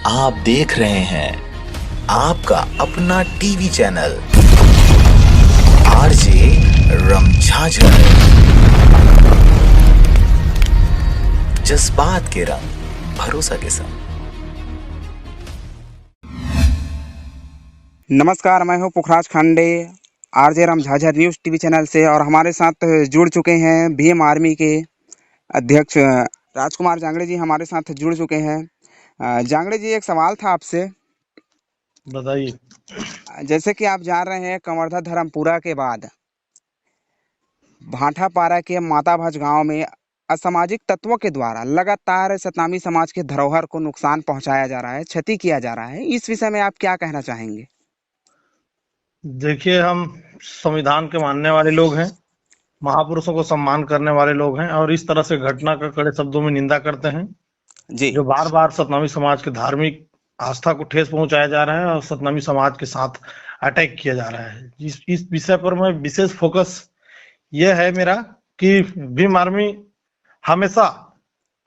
आप देख रहे हैं आपका अपना टीवी चैनल आरजे रमझाझर। जज्बात के रंग भरोसा के संग। नमस्कार, मैं हूं Pukhraj Khande RJ Ramjhajhar news TV channel से, और हमारे साथ जुड़ चुके हैं भीम आर्मी के अध्यक्ष राजकुमार जांगड़े जी हमारे साथ जुड़ चुके हैं। जांगड़े जी, एक सवाल था आपसे। बताइए। जैसे कि आप जान रहे हैं, कवर्धा धर्मपुरा के बाद भाटापारा के माताभज गांव में असामाजिक तत्वों के द्वारा लगातार सतनामी समाज के धरोहर को नुकसान पहुंचाया जा रहा है, क्षति किया जा रहा है। इस विषय में आप क्या कहना चाहेंगे? देखिए, हम संविधान के मानने वाले लोग हैं, महापुरुषों को सम्मान करने वाले लोग हैं और इस तरह से घटना का कड़े शब्दों में निंदा करते हैं। जी, जो बार बार सतनामी समाज के धार्मिक आस्था को ठेस पहुंचाया जा रहा है और सतनामी समाज के साथ अटैक किया जा रहा है। इस विषय पर मैं विशेष फोकस यह है मेरा कि भीम आर्मी हमेशा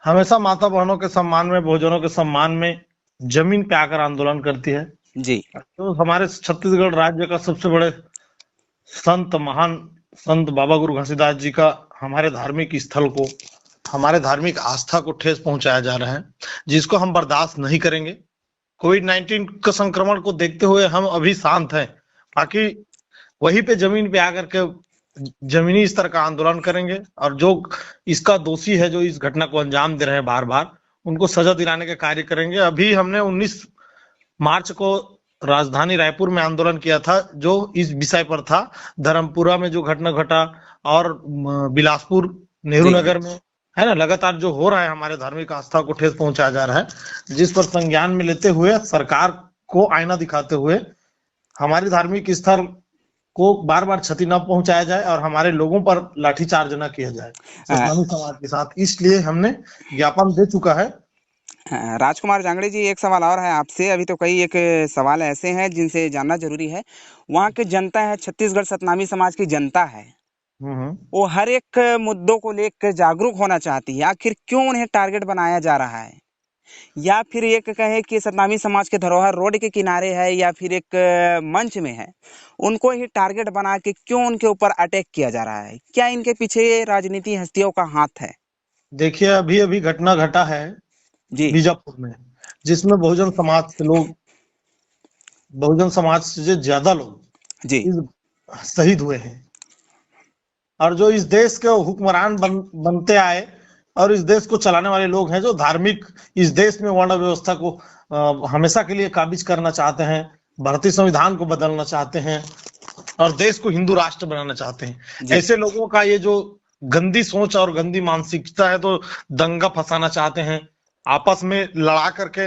हमेशा माता बहनों के सम्मान में, बहुजनों के सम्मान में जमीन पे आकर आंदोलन करती है। जी, तो हमारे छत्तीसगढ़ राज्य का सबसे बड़े महान संत बाबा गुरु घासीदास जी का हमारे धार्मिक स्थल को, हमारे धार्मिक आस्था को ठेस पहुंचाया जा रहा है, जिसको हम बर्दाश्त नहीं करेंगे। कोविड-19 का संक्रमण को देखते हुए हम अभी शांत हैं, बाकी वहीं पे जमीन पे आकर के जमीनी स्तर का आंदोलन करेंगे और जो इसका दोषी है, जो इस घटना को अंजाम दे रहे हैं बार बार, उनको सजा दिलाने का कार्य करेंगे। अभी हमने 19 मार्च को राजधानी रायपुर में आंदोलन किया था, जो इस विषय पर था। धर्मपुरा में जो घटना घटा और बिलासपुर नेहरू नगर में, है ना, लगातार जो हो रहा है, हमारे धार्मिक आस्था को ठेस पहुंचाया जा रहा है, जिस पर संज्ञान में लेते हुए, सरकार को आईना दिखाते हुए, हमारे धार्मिक स्थल को बार बार क्षति न पहुंचाया जाए और हमारे लोगों पर लाठीचार्ज न किया जाए सतनामी समाज के साथ। इसलिए हमने ज्ञापन दे चुका है। राजकुमार जांगड़े जी, एक सवाल और है आपसे। अभी तो कई एक सवाल ऐसे हैं जिनसे जानना जरूरी है। वहाँ की जनता है, छत्तीसगढ़ सतनामी समाज की जनता है, वो हर एक मुद्दों को लेकर जागरूक होना चाहती है। आखिर क्यों उन्हें टारगेट बनाया जा रहा है? या फिर एक कहे कि सतनामी समाज के धरोहर रोड के किनारे है या फिर एक मंच में है, उनको ही टारगेट बना के क्यों उनके ऊपर अटैक किया जा रहा है? क्या इनके पीछे राजनीति हस्तियों का हाथ है? देखिए, अभी अभी घटना घटा है जी, बीजापुर में, जिसमें बहुजन समाज से ज्यादा लोग जी, शहीद हुए हैं। और जो इस देश के हुक्मरान बनते आए और इस देश को चलाने वाले लोग हैं, जो धार्मिक इस देश में वर्ण व्यवस्था को हमेशा के लिए काबिज करना चाहते हैं, भारतीय संविधान को बदलना चाहते हैं और देश को हिंदू राष्ट्र बनाना चाहते हैं। ऐसे लोगों का ये जो गंदी सोच और गंदी मानसिकता है, तो दंगा फंसाना चाहते हैं, आपस में लड़ा करके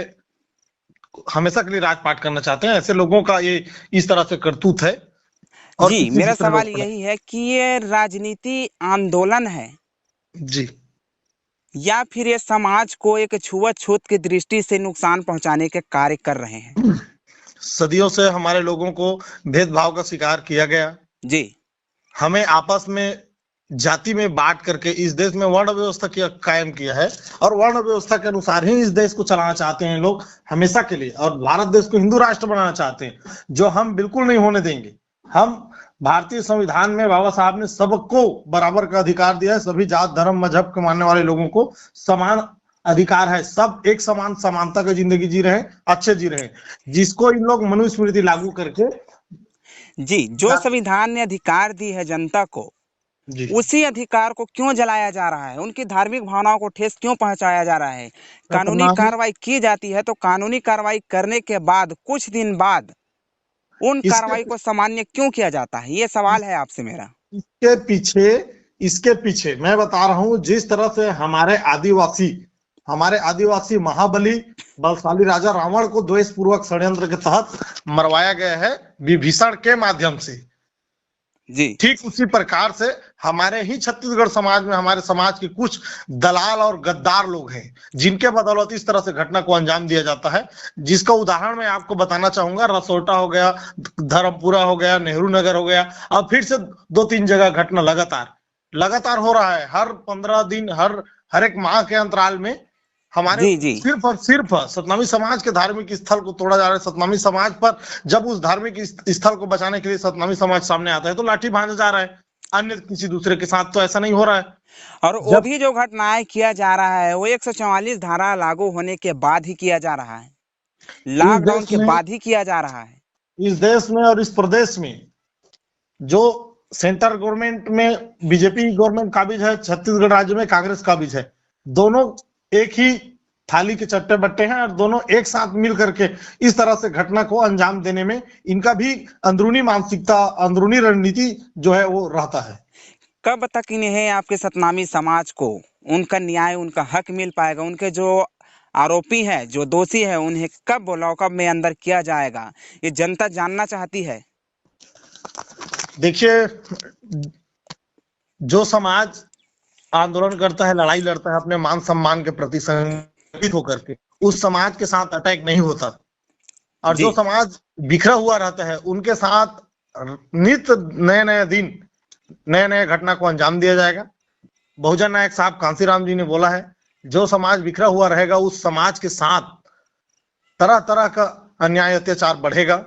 हमेशा के लिए राजपाट करना चाहते हैं। ऐसे लोगों का ये इस तरह से करतूत है। और जी, मेरा सवाल यही है कि ये राजनीति आंदोलन है जी, या फिर ये समाज को एक छुआछूत की दृष्टि से नुकसान पहुंचाने के कार्य कर रहे हैं? सदियों से हमारे लोगों को भेदभाव का शिकार किया गया। जी, हमें आपस में जाति में बांट करके इस देश में वर्ण व्यवस्था कायम किया है और वर्ण व्यवस्था के अनुसार ही इस देश को चलाना चाहते हैं लोग हमेशा के लिए, और भारत देश को हिंदू राष्ट्र बनाना चाहते हैं, जो हम बिल्कुल नहीं होने देंगे। हम भारतीय संविधान में बाबा साहब ने सबको बराबर का अधिकार दिया है। सभी जात धर्म मजहब के मानने वाले लोगों को समान अधिकार है। सब एक समान समानता की जिंदगी जी रहे हैं, अच्छे जी रहे हैं, जिसको इन लोग मनुस्मृति लागू करके, जी, जो संविधान ने अधिकार दी है जनता को, उसी अधिकार को क्यों जलाया जा रहा है? उनकी धार्मिक भावनाओं को ठेस क्यों पहुंचाया जा रहा है? कानूनी कार्रवाई की जाती है तो कानूनी कार्रवाई करने के बाद कुछ दिन बाद उन कार्रवाई को सामान्य क्यों किया जाता है? ये सवाल है आपसे मेरा। इसके पीछे मैं बता रहा हूं, जिस तरह से हमारे आदिवासी महाबली बलशाली राजा रावण को द्वेषपूर्वक षड्यंत्र के तहत मरवाया गया है विभीषण के माध्यम से, जी, ठीक उसी प्रकार से हमारे ही छत्तीसगढ़ समाज में, हमारे समाज के कुछ दलाल और गद्दार लोग हैं, जिनके बदौलत इस तरह से घटना को अंजाम दिया जाता है। जिसका उदाहरण मैं आपको बताना चाहूंगा। रसोटा हो गया, धर्मपुरा हो गया, नेहरू नगर हो गया, अब फिर से 2-3 जगह घटना लगातार हो रहा है। हर 15 दिन, हर एक माह के अंतराल में हमारे जी जी। सिर्फ और सिर्फ सतनामी समाज के धार्मिक स्थल को तोड़ा जा रहा है। सतनामी समाज पर जब उस धार्मिक स्थल को बचाने के लिए सतनामी समाज सामने आता है तो लाठी भांजा जा रहा है। अन्य किसी दूसरे के साथ तो ऐसा नहीं हो रहा है। और वो जब भी जो घटनाएं किया जा रहा है वो 144 धारा लागू होने के बाद ही किया जा रहा है, इस लॉकडाउन देश के में बाद ही किया जा रहा है। इस देश में और इस प्रदेश में जो सेंट्रल गवर्नमेंट में बीजेपी गवर्नमेंट काबिज है, छत्तीसगढ़ राज्य में कांग्रेस काबिज है। दोनों एक ही थाली के चट्टे बट्टे हैं और दोनों एक साथ मिल करके इस तरह से घटना को अंजाम देने में इनका भी अंदरूनी मानसिकता, अंदरूनी रणनीति जो है वो रहता है। कब तक इन्हें आपके सतनामी समाज को उनका न्याय, उनका हक मिल पाएगा? उनके जो आरोपी है, जो दोषी है, उन्हें कब लॉकअप में अंदर किया जाएगा, ये जनता जानना चाहती है। देखिए, जो समाज आंदोलन करता है, लड़ाई लड़ता है अपने मान सम्मान के प्रति संगठित होकर के, उस समाज के साथ अटैक नहीं होता। और जो समाज बिखरा हुआ रहता है उनके साथ नित्य नए नए दिन, नए नए घटना को अंजाम दिया जाएगा। बहुजन नायक साहब कांसीराम जी ने बोला है, जो समाज बिखरा हुआ रहेगा उस समाज के साथ तरह तरह का अन्याय अत्याचार बढ़ेगा।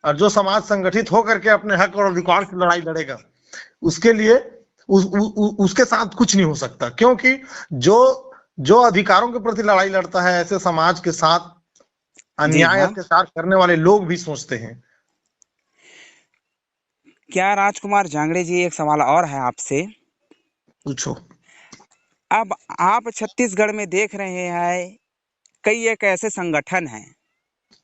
और जो समाज संगठित होकर के अपने हक और अधिकार की लड़ाई लड़ेगा उसके लिए उसके साथ कुछ नहीं हो सकता, क्योंकि जो अधिकारों के प्रति लड़ाई लड़ता है ऐसे समाज के साथ अन्याय अत्याचार करने वाले लोग भी सोचते हैं। क्या राजकुमार जांगड़े जी, एक सवाल और है आपसे। पूछो। अब आप छत्तीसगढ़ में देख रहे हैं कई एक ऐसे संगठन हैं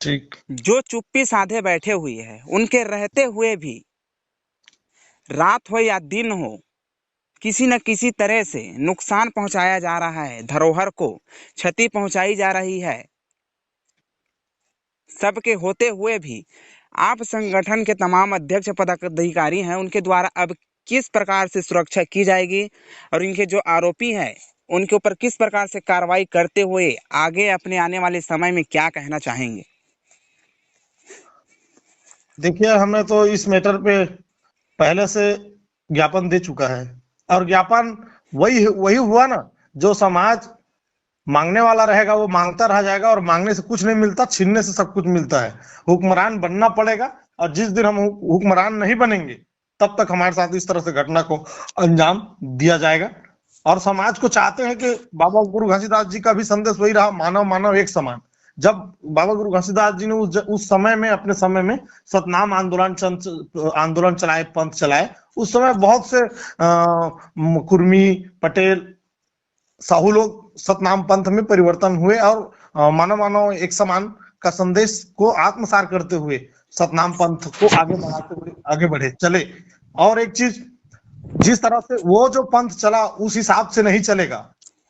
ठीक, जो चुप्पी साधे बैठे हुए हैं, उनके रहते हुए भी रात हो या दिन हो किसी न किसी तरह से नुकसान पहुंचाया जा रहा है, धरोहर को क्षति पहुंचाई जा रही है। सबके होते हुए भी आप संगठन के तमाम अध्यक्ष पदाधिकारी हैं, उनके द्वारा अब किस प्रकार से सुरक्षा की जाएगी और इनके जो आरोपी हैं उनके ऊपर किस प्रकार से कार्रवाई करते हुए आगे अपने आने वाले समय में क्या कहना चाहेंगे? देखिए, हमने तो इस मैटर पे पहले से ज्ञापन दे चुका है और ज्ञापन वही हुआ ना, जो समाज मांगने वाला रहेगा वो मांगता रह जाएगा और मांगने से कुछ नहीं मिलता, छीनने से सब कुछ मिलता है। हुक्मरान बनना पड़ेगा और जिस दिन हम हुक्मरान नहीं बनेंगे तब तक हमारे साथ इस तरह से घटना को अंजाम दिया जाएगा। और समाज को चाहते हैं कि बाबा गुरु घासीदास जी का भी संदेश वही रहा, मानव मानव एक समान। जब बाबा गुरु घासीदास जी ने उस समय में, अपने समय में सतनाम आंदोलन चलाए, पंथ चलाए, उस समय बहुत से कुर्मी, पटेल, साहू लोग सतनाम पंथ में परिवर्तन हुए और मानव मानव एक समान का संदेश को आत्मसार करते हुए सतनाम पंथ को आगे बढ़ाते हुए आगे बढ़े चले। और एक चीज, जिस तरह से वो जो पंथ चला उस हिसाब से नहीं चलेगा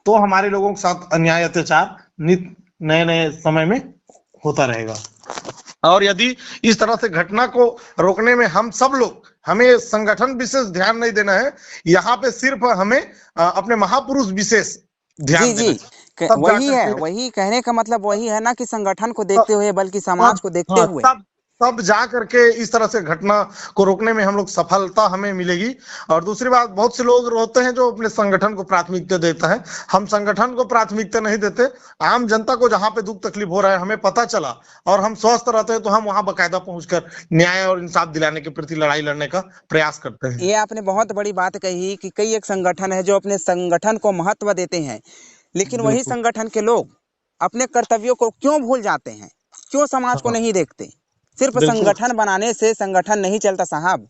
तो हमारे लोगों के साथ अन्याय अत्याचार नए नए समय में होता रहेगा। और यदि इस तरह से घटना को रोकने में हम सब लोग, हमें संगठन विशेष ध्यान नहीं देना है, यहाँ पे सिर्फ हमें अपने महापुरुष विशेष ध्यान देना है। वही कहने का मतलब वही है ना कि संगठन को देखते हुए बल्कि समाज को देखते हुए तब जा करके इस तरह से घटना को रोकने में हम लोग सफलता हमें मिलेगी। और दूसरी बात, बहुत से लोग होते हैं जो अपने संगठन को प्राथमिकता देता है, हम संगठन को प्राथमिकता नहीं देते। आम जनता को जहां पे दुख तकलीफ हो रहा है हमें पता चला और हम स्वस्थ रहते हैं तो हम वहां बकायदा पहुंचकर न्याय और इंसाफ दिलाने के प्रति लड़ाई लड़ने का प्रयास करते हैं। ये आपने बहुत बड़ी बात कही कि कई एक संगठन है जो अपने संगठन को महत्व देते हैं, लेकिन वही संगठन के लोग अपने कर्तव्यों को क्यों भूल जाते हैं, क्यों समाज को नहीं देखते? सिर्फ संगठन बनाने से संगठन नहीं चलता साहब।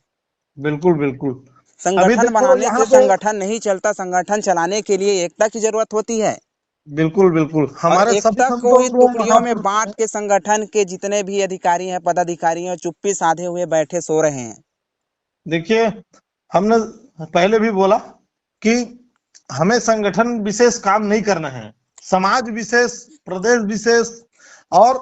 बिल्कुल बिल्कुल, संगठन बनाने से संगठन नहीं चलता, संगठन चलाने के लिए एकता की जरूरत होती है। बिल्कुल बिल्कुल, हमारे एकता को ही टुकड़ियों में बांट के संगठन के जितने भी अधिकारी हैं, पदाधिकारी हैं, चुप्पी साधे हुए बैठे सो रहे हैं। देखिए, हमने पहले भी बोला कि हमें संगठन विशेष काम नहीं करना है, समाज विशेष, प्रदेश विशेष और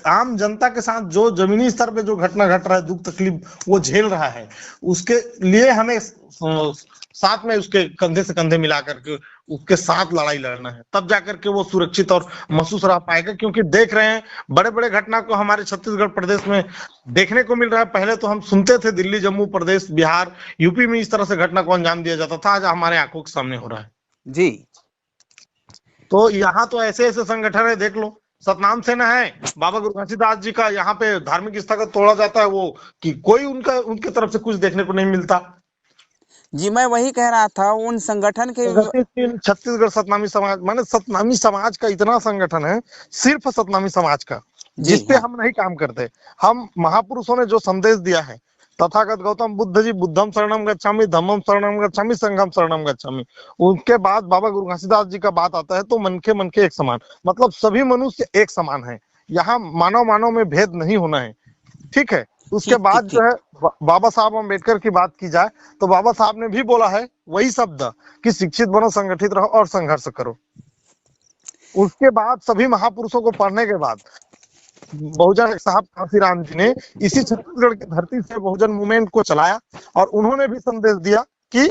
आम जनता के साथ जो जमीनी स्तर पे जो घटना घट रहा है, दुख तकलीफ वो झेल रहा है, उसके लिए हमें साथ में उसके कंधे से कंधे मिला करके उसके साथ लड़ाई लड़ना है, तब जाकर के वो सुरक्षित और महसूस रह पाएगा। क्योंकि देख रहे हैं बड़े बड़े घटना को हमारे छत्तीसगढ़ प्रदेश में देखने को मिल रहा है। पहले तो हम सुनते थे दिल्ली, जम्मू प्रदेश, बिहार, यूपी में इस तरह से घटना को अंजाम दिया जाता था, आज हमारे आंखों के सामने हो रहा है। जी, तो यहाँ तो ऐसे ऐसे संगठन है, देख लो, सतनाम सेना है, बाबा गुरु घासीदास जी का यहाँ पे धार्मिक स्थल तोड़ा जाता है, वो कि कोई उनका उनकी तरफ से कुछ देखने को नहीं मिलता। जी मैं वही कह रहा था उन संगठन के प्रगतिशील छत्तीसगढ़ सतनामी समाज, माने सतनामी समाज का इतना संगठन है, सिर्फ सतनामी समाज का, जी जिसपे हाँ हम नहीं काम करते। हम महापुरुषों ने जो संदेश दिया है, तथागत गौतम बुद्ध जी बुद्धम शरणम गच्छामि, धम्मम शरणम गच्छामि, संघम शरणम गच्छामि, उनके बाद बाबा गुरु घासीदास जी का बात आता है तो मन के एक समान, मतलब सभी मनुष्य एक समान है, यहाँ मानव मानव में भेद नहीं होना है, ठीक है। उसके ठीक बाद ठीक जो ठीक है बाबा साहब अम्बेडकर की बात की जाए तो बाबा साहब ने भी बोला है वही शब्द कि शिक्षित बनो, संगठित रहो और संघर्ष करो। उसके बाद सभी महापुरुषों को पढ़ने के बाद बहुजन साहब कांसीराम जी ने इसी छत्तीसगढ़ की धरती से बहुजन मूवमेंट को चलाया और उन्होंने भी संदेश दिया कि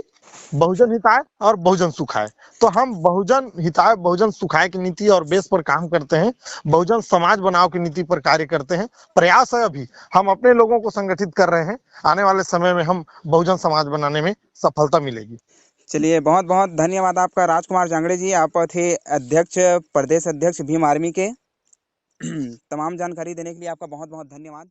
बहुजन हिताय और बहुजन सुखाय। तो हम बहुजन हिताय बहुजन सुखाय की नीति और बेस पर काम करते हैं, बहुजन समाज बनाओ की नीति पर कार्य करते हैं। प्रयास है अभी हम अपने लोगों को संगठित कर रहे हैं, आने वाले समय में हम बहुजन समाज बनाने में सफलता मिलेगी। चलिए बहुत बहुत धन्यवाद आपका राजकुमार जांगड़े जी, आप थे अध्यक्ष, प्रदेश अध्यक्ष भीम आर्मी के। तमाम जानकारी देने के लिए आपका बहुत बहुत धन्यवाद।